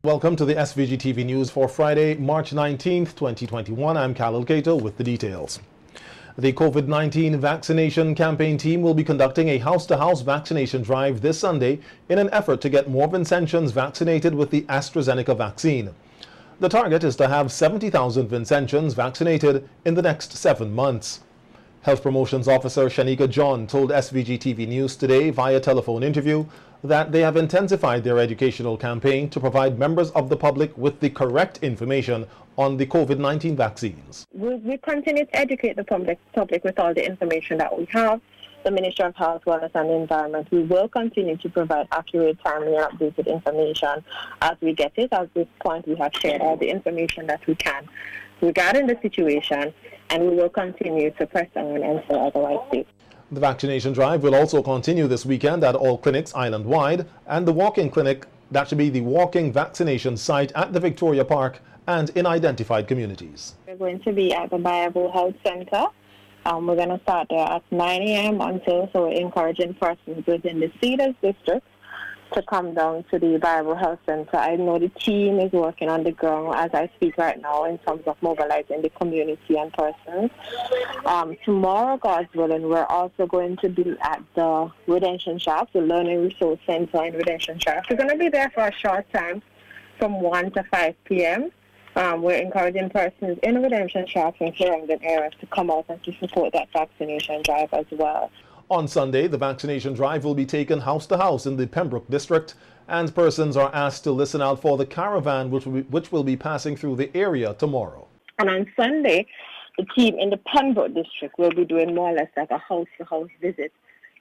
Welcome to the SVG-TV news for Friday, March 19th, 2021. I'm Khalil Kato with the details. The COVID-19 vaccination campaign team will be conducting a house-to-house vaccination drive this Sunday in an effort to get more Vincentians vaccinated with the AstraZeneca vaccine. The target is to have 70,000 Vincentians vaccinated in the next 7 months. Health Promotions Officer Shanika John told SVG-TV News today via telephone interview that they have intensified their educational campaign to provide members of the public with the correct information on the COVID-19 vaccines. We continue to educate the public with all the information that we have. The Ministry of Health, Wellness and Environment, we will continue to provide accurate, timely and updated information as we get it. At this point, we have shared all the information that we can regarding the situation, and we will continue to press on until otherwise safe. The vaccination drive will also continue this weekend at all clinics island-wide, and the walk-in clinic, that should be the walking vaccination site at the Victoria Park and in identified communities. We're going to be at the Bible Health Center. We're going to start there at 9 a.m. so we're encouraging persons within the Cedars district to come down to the Bible Health Center. I know the team is working on the ground as I speak right now in terms of mobilizing the community and persons. Tomorrow, God's willing, we're also going to be at the Redemption Shop, the Learning Resource Center in Redemption Shop. We're going to be there for a short time from 1 to 5 p.m. We're encouraging persons in Redemption Shops and surrounding areas to come out and to support that vaccination drive as well. On Sunday, the vaccination drive will be taken house to house in the Pembroke district, and persons are asked to listen out for the caravan which will be passing through the area tomorrow. And on Sunday, the team in the Pembroke district will be doing more or less like a house-to-house visit,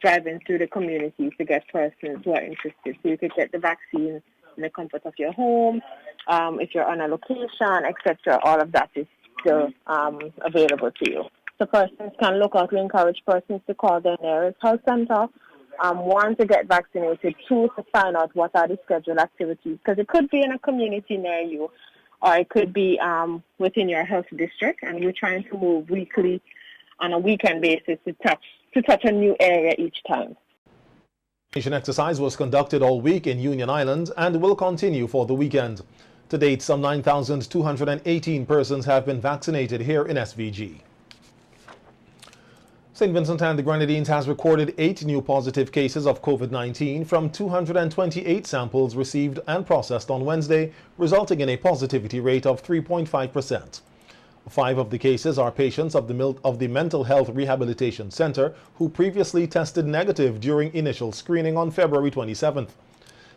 driving through the community to get persons who are interested. So you could get the vaccine in the comfort of your home. If you're on a location, etc., all of that is still available to you. So persons can look out. We encourage persons to call their nearest health center, one, to get vaccinated, two, to find out what are the scheduled activities, because it could be in a community near you, or it could be within your health district, and we're trying to move weekly on a weekend basis to touch a new area each time. Vaccination exercise was conducted all week in Union Island and will continue for the weekend. To date, some 9,218 persons have been vaccinated here in SVG. St. Vincent and the Grenadines has recorded 8 new positive cases of COVID-19 from 228 samples received and processed on Wednesday, resulting in a positivity rate of 3.5%. 5 of the cases are patients of the Mental Health Rehabilitation Center who previously tested negative during initial screening on February 27th.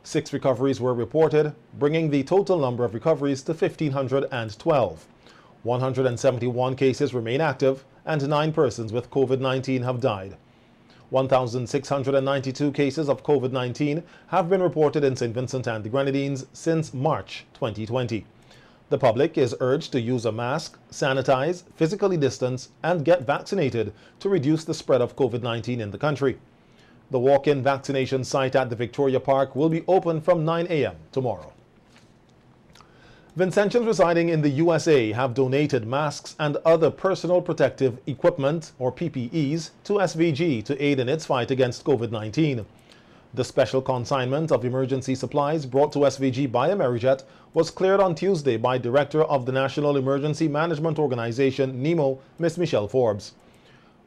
6 recoveries were reported, bringing the total number of recoveries to 1,512. 171 cases remain active, and 9 persons with COVID-19 have died. 1,692 cases of COVID-19 have been reported in St. Vincent and the Grenadines since March 2020. The public is urged to use a mask, sanitize, physically distance, and get vaccinated to reduce the spread of COVID-19 in the country. The walk-in vaccination site at the Victoria Park will be open from 9 a.m. tomorrow. Vincentians residing in the USA have donated masks and other personal protective equipment, or PPEs, to SVG to aid in its fight against COVID-19. The special consignment of emergency supplies brought to SVG by Amerijet was cleared on Tuesday by Director of the National Emergency Management Organization, NEMO, Ms. Michelle Forbes.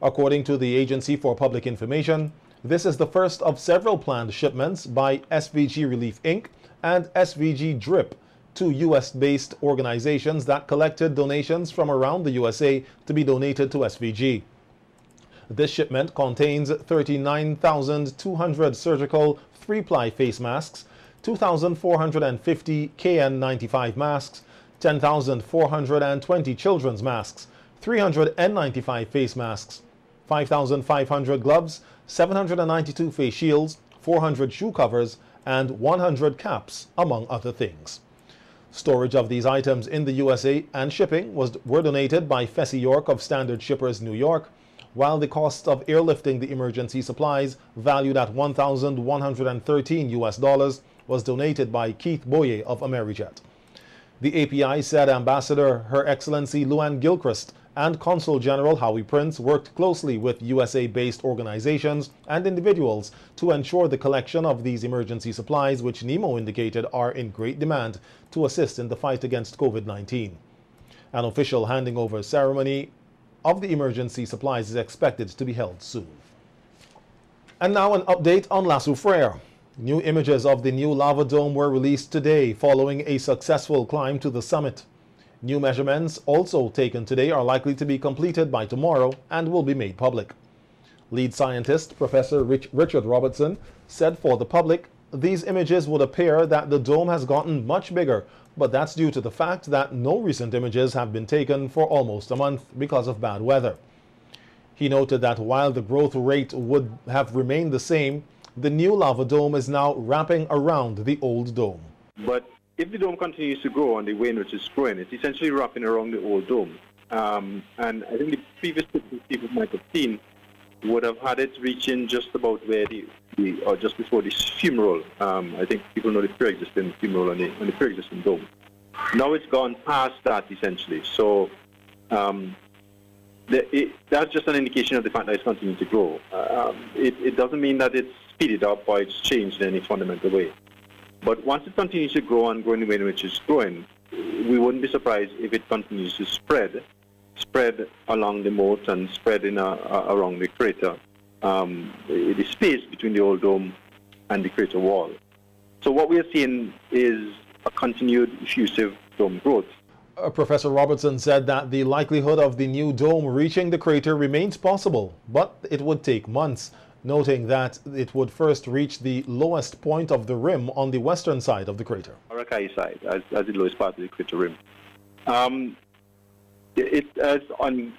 According to the Agency for Public Information, this is the first of several planned shipments by SVG Relief Inc. and SVG DRIP, 2 U.S.-based organizations that collected donations from around the USA to be donated to SVG. This shipment contains 39,200 surgical 3-ply face masks, 2,450 KN95 masks, 10,420 children's masks, 300 N95 face masks, 5,500 gloves, 792 face shields, 400 shoe covers, and 100 caps, among other things. Storage of these items in the USA and shipping were donated by Fessy York of Standard Shippers New York, while the cost of airlifting the emergency supplies, valued at $1,113 US, was donated by Keith Boye of Amerijet. The API said Ambassador Her Excellency Luann Gilchrist and Consul General Howie Prince worked closely with USA-based organizations and individuals to ensure the collection of these emergency supplies, which NEMO indicated are in great demand to assist in the fight against COVID-19. An official handing over ceremony of the emergency supplies is expected to be held soon. And now an update on La Soufrière. New images of the new lava dome were released today following a successful climb to the summit. New measurements also taken today are likely to be completed by tomorrow and will be made public. Lead scientist Professor Richard Robertson said for the public, these images would appear that the dome has gotten much bigger, but that's due to the fact that no recent images have been taken for almost a month because of bad weather. He noted that while the growth rate would have remained the same, the new lava dome is now wrapping around the old dome. But if the dome continues to grow on the way in which it's growing, it's essentially wrapping around the old dome. And I think the previous pictures people might have seen would have had it reaching just about where or just before the fumarole. I think people know the pre-existing fumarole on the pre-existing dome. Now it's gone past that essentially. So that's just an indication of the fact that it's continuing to grow. It doesn't mean that it's speeded up or it's changed in any fundamental way. But once it continues to grow and grow in the way in which it's growing, we wouldn't be surprised if it continues to spread along the moat and spread around the crater, the space between the old dome and the crater wall. So what we are seeing is a continued effusive dome growth. Professor Robertson said that the likelihood of the new dome reaching the crater remains possible, but it would take months, noting that it would first reach the lowest point of the rim on the western side of the crater. Arakai side, as the lowest part of the crater rim. It's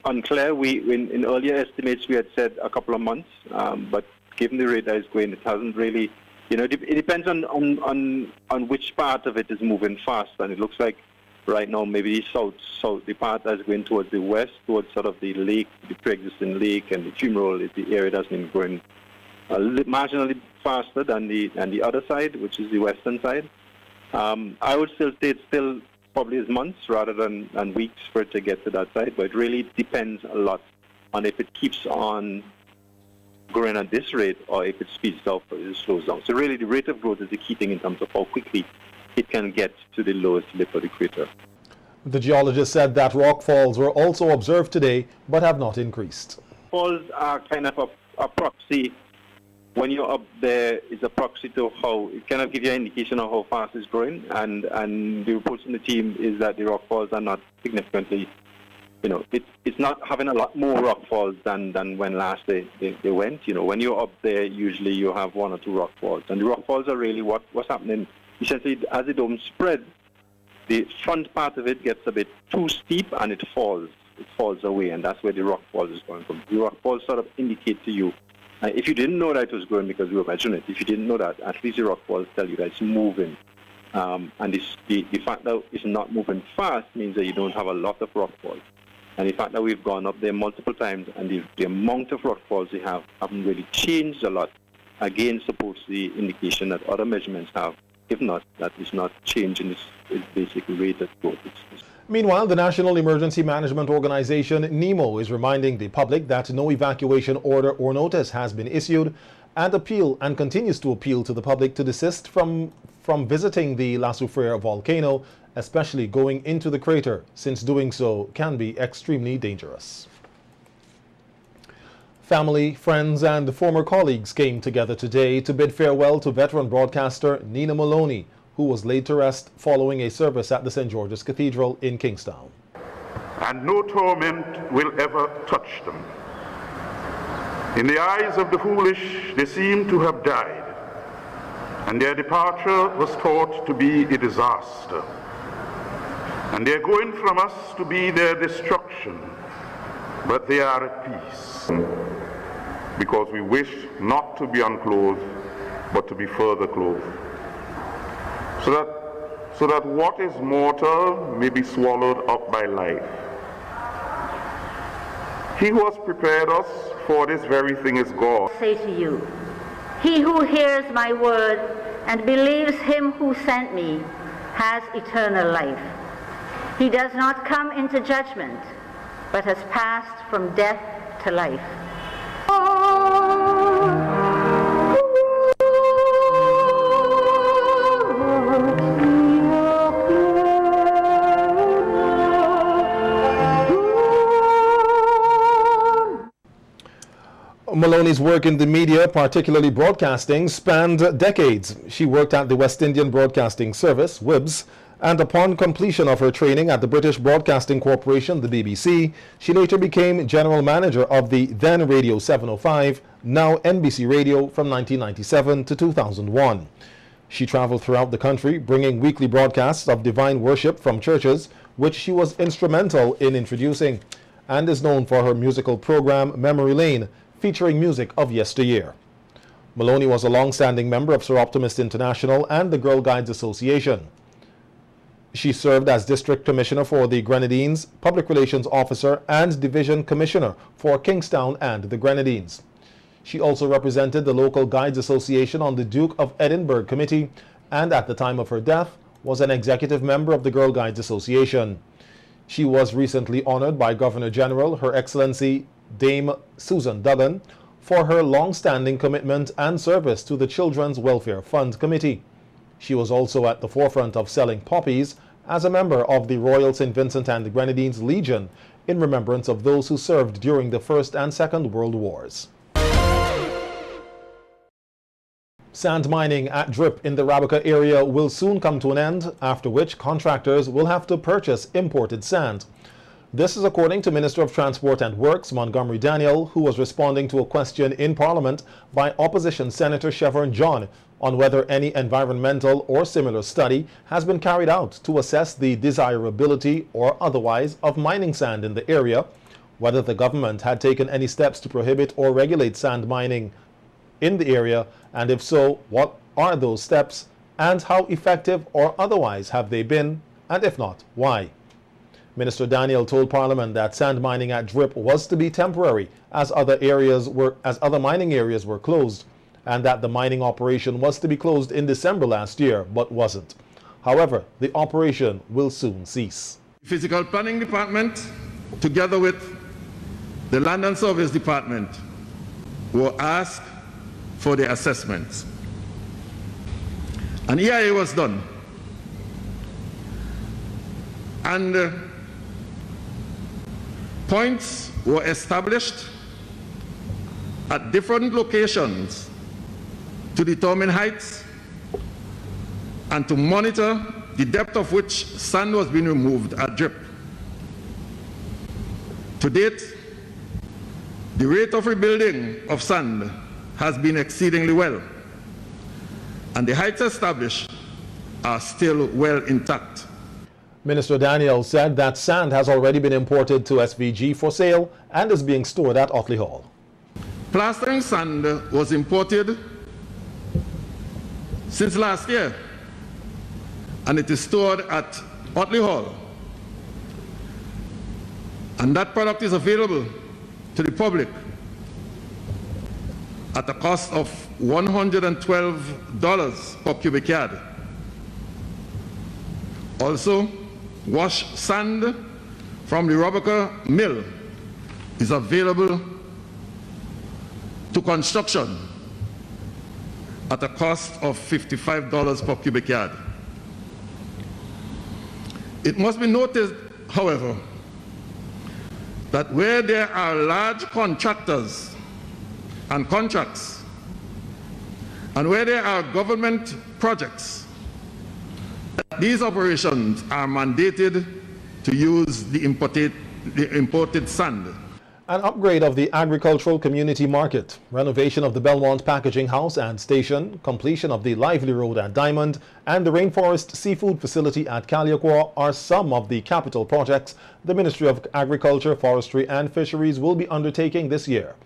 unclear. In earlier estimates, we had said a couple of months, but given the rate that it's going, it hasn't really, it depends on which part of it is moving fast, and it looks like right now maybe the part that's going towards the west, towards sort of the lake, the pre-existing lake, and the fumarole is the area that's been growing marginally faster than the other side, which is the western side. I would still say it's still probably is months rather than weeks for it to get to that side, but it really depends a lot on if it keeps on growing at this rate or if it speeds up or it slows down. So really the rate of growth is the key thing in terms of how quickly it can get to the lowest lip of the crater. The geologist said that rock falls were also observed today but have not increased. Falls are kind of a proxy. When you're up there, it's a proxy to how it kind of gives you an indication of how fast it's growing. And the reports from the team is that the rock falls are not significantly, it's not having a lot more rock falls than when last they went. When you're up there, usually you have one or two rock falls. And the rock falls are really what's happening. Essentially, as the dome spreads, the front part of it gets a bit too steep and it falls. It falls away, and that's where the rock falls is coming from. The rock falls sort of indicate to you. If you didn't know that it was growing because we were measuring it, if you didn't know that, at least the rock falls tell you that it's moving. And the fact that it's not moving fast means that you don't have a lot of rock falls. And the fact that we've gone up there multiple times and the amount of rock falls they haven't really changed a lot, again supports the indication that other measurements have. If not, that is not changing its basic rate of growth. Meanwhile, the National Emergency Management Organization, NEMO, is reminding the public that no evacuation order or notice has been issued and continues to appeal to the public to desist from visiting the La Soufrière volcano, especially going into the crater, since doing so can be extremely dangerous. Family, friends, and former colleagues came together today to bid farewell to veteran broadcaster Nina Maloney, who was laid to rest following a service at the St. George's Cathedral in Kingstown. And no torment will ever touch them. In the eyes of the foolish, they seem to have died, and their departure was thought to be a disaster. And their going from us to be their destruction, but they are at peace, because we wish not to be unclothed, but to be further clothed. So that what is mortal may be swallowed up by life. He who has prepared us for this very thing is God. I say to you, he who hears my word and believes him who sent me has eternal life, He does not come into judgment, but has passed from death to life. Maloney's work in the media, particularly broadcasting, spanned decades. She worked at the West Indian Broadcasting Service, WIBS, and upon completion of her training at the British Broadcasting Corporation, the BBC, she later became general manager of the then Radio 705, now NBC Radio, from 1997 to 2001. She traveled throughout the country, bringing weekly broadcasts of divine worship from churches, which she was instrumental in introducing, and is known for her musical program Memory Lane, featuring music of yesteryear. Maloney was a long-standing member of Sir Optimist International and the Girl Guides Association. She served as District Commissioner for the Grenadines, Public Relations Officer, and Division Commissioner for Kingstown and the Grenadines. She also represented the local Guides Association on the Duke of Edinburgh Committee, and at the time of her death was an executive member of the Girl Guides Association. She was recently honored by Governor General, Her Excellency Dame Susan Duggan, for her long-standing commitment and service to the Children's Welfare Fund Committee. She was also at the forefront of selling poppies as a member of the Royal St. Vincent and the Grenadines Legion in remembrance of those who served during the First and Second World Wars. Sand mining at Drip in the Rabica area will soon come to an end, after which contractors will have to purchase imported sand. This is according to Minister of Transport and Works Montgomery Daniel, who was responding to a question in Parliament by opposition Senator Chevron John on whether any environmental or similar study has been carried out to assess the desirability or otherwise of mining sand in the area, whether the government had taken any steps to prohibit or regulate sand mining in the area, and if so, what are those steps, and how effective or otherwise have they been, and if not, why? Minister Daniel told Parliament that sand mining at Drip was to be temporary as other mining areas were closed, and that the mining operation was to be closed in December last year, but wasn't. However, the operation will soon cease. Physical Planning Department, together with the Land and Service Department, were asked for the assessments. An EIA was done, and points were established at different locations to determine heights and to monitor the depth of which sand was being removed at Drip. To date, the rate of rebuilding of sand has been exceedingly well, and the heights established are still well intact. Minister Daniel said that sand has already been imported to SVG for sale and is being stored at Otley Hall. Plastering sand was imported since last year, and it is stored at Otley Hall. And that product is available to the public at a cost of $112 per cubic yard. Also, washed sand from the Rabica mill is available to construction at a cost of $55 per cubic yard. It must be noted, however, that where there are large contractors and contracts, and where there are government projects, these operations are mandated to use the imported sand. An upgrade of the agricultural community market, renovation of the Belmont Packaging House and Station, completion of the Lively Road at Diamond, and the Rainforest Seafood Facility at Kalyaquah are some of the capital projects the Ministry of Agriculture, Forestry and Fisheries will be undertaking this year.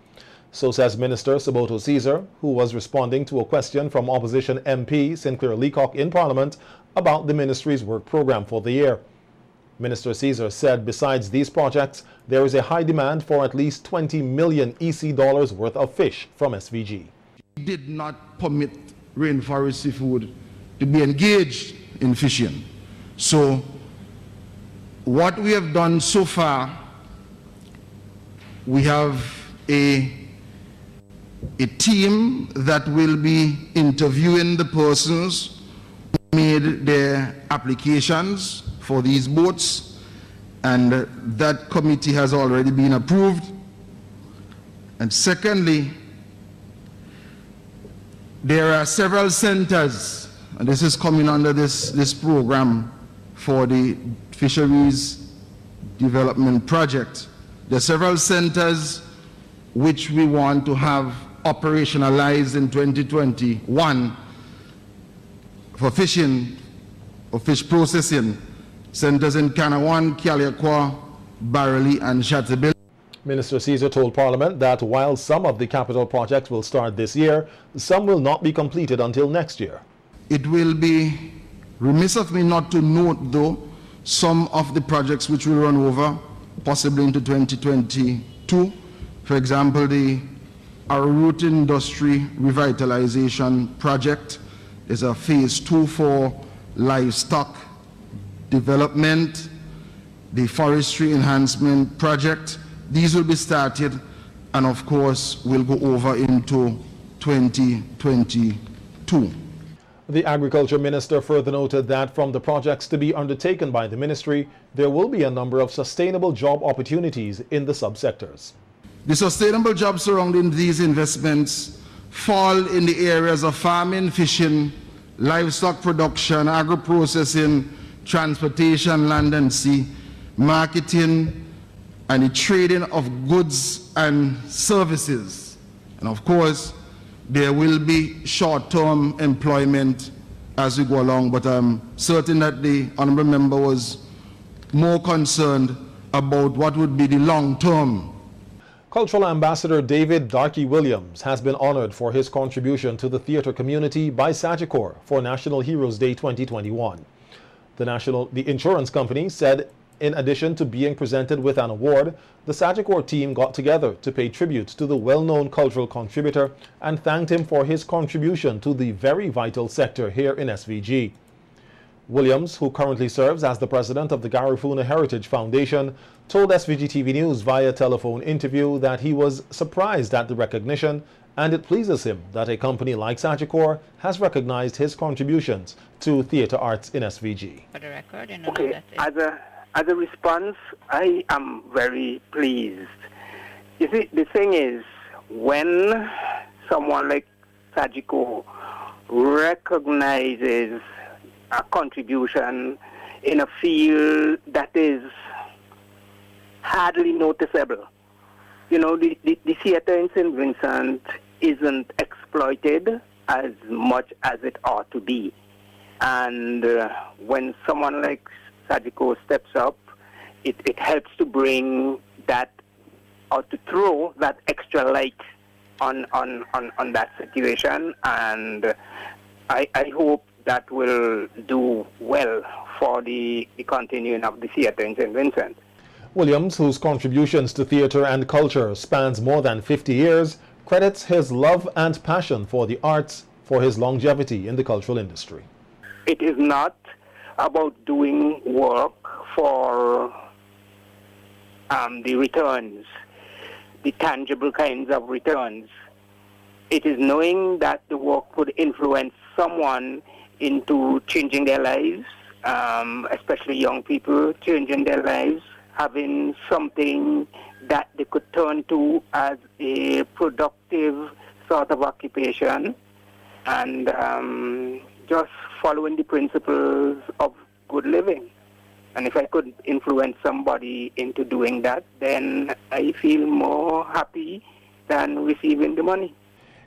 So says Minister Saboto Caesar, who was responding to a question from opposition MP Sinclair Leacock in Parliament about the ministry's work program for the year. Minister Caesar said besides these projects, there is a high demand for at least 20 million EC dollars worth of fish from SVG. We did not permit Rainforest Seafood to be engaged in fishing. So What we have done so far, we have a team that will be interviewing the persons who made their applications for these boats, and that committee has already been approved. And secondly, there are several centers, and this is coming under this program for the Fisheries Development Project. There are several centers which we want to have operationalized in 2021 for fishing or fish processing. Centers in Canawan, Caliacua, Barrelly, and Chateaubriand. Minister Caesar told Parliament that while some of the capital projects will start this year, some will not be completed until next year. It will be remiss of me not to note, though, some of the projects which will run over, possibly into 2022. For example, the Arroot Industry Revitalization Project is a phase 2 for livestock development, the Forestry Enhancement Project. These will be started and of course will go over into 2022. The Agriculture Minister further noted that from the projects to be undertaken by the ministry, there will be a number of sustainable job opportunities in the subsectors. The sustainable jobs surrounding these investments fall in the areas of farming, fishing, livestock production, agro-processing, transportation, land and sea, marketing, and the trading of goods and services. And of course, there will be short-term employment as we go along, but I'm certain that the honourable member was more concerned about what would be the long-term. Cultural Ambassador David Darkey Williams has been honoured for his contribution to the theatre community by Sagicor for National Heroes Day 2021. The insurance company said in addition to being presented with an award, the Sagicor team got together to pay tribute to the well-known cultural contributor and thanked him for his contribution to the very vital sector here in SVG. Williams, who currently serves as the president of the Garifuna Heritage Foundation, told SVG-TV News via telephone interview that he was surprised at the recognition and it pleases him that a company like Sagicor has recognized his contributions to theatre arts in SVG. For the record, okay, as a response, I am very pleased. You see, the thing is, when someone like Sagicor recognizes a contribution in a field that is hardly noticeable, you know, the theatre in St. Vincent isn't exploited as much as it ought to be. And when someone like Sagicor steps up, it helps to bring that, or to throw that extra light on that situation, and I hope that will do well for the continuing of the theatre in St. Vincent. Williams, whose contributions to theatre and culture spans more than 50 years, credits his love and passion for the arts for his longevity in the cultural industry. It is not about doing work for the returns, the tangible kinds of returns. It is knowing that the work could influence someone into changing their lives, especially young people changing their lives, having something that they could turn to as a productive sort of occupation, and just following the principles of good living. And if I could influence somebody into doing that, then I feel more happy than receiving the money.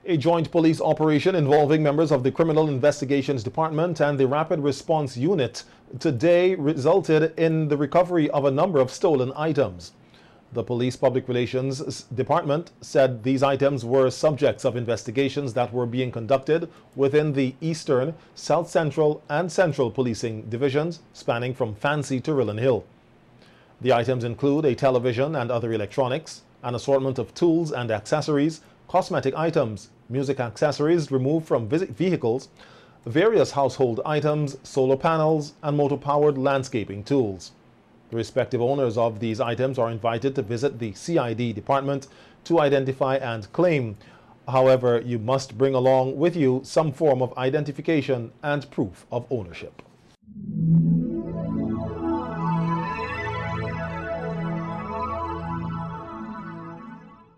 A joint police operation involving members of the Criminal Investigations Department and the Rapid Response Unit today resulted in the recovery of a number of stolen items. The Police Public Relations Department said these items were subjects of investigations that were being conducted within the Eastern, South Central and Central Policing Divisions spanning from Fancy to Rillen Hill. The items include a television and other electronics, an assortment of tools and accessories, cosmetic items, music accessories removed from vehicles, various household items, solar panels and motor-powered landscaping tools. The respective owners of these items are invited to visit the CID department to identify and claim. However, you must bring along with you some form of identification and proof of ownership.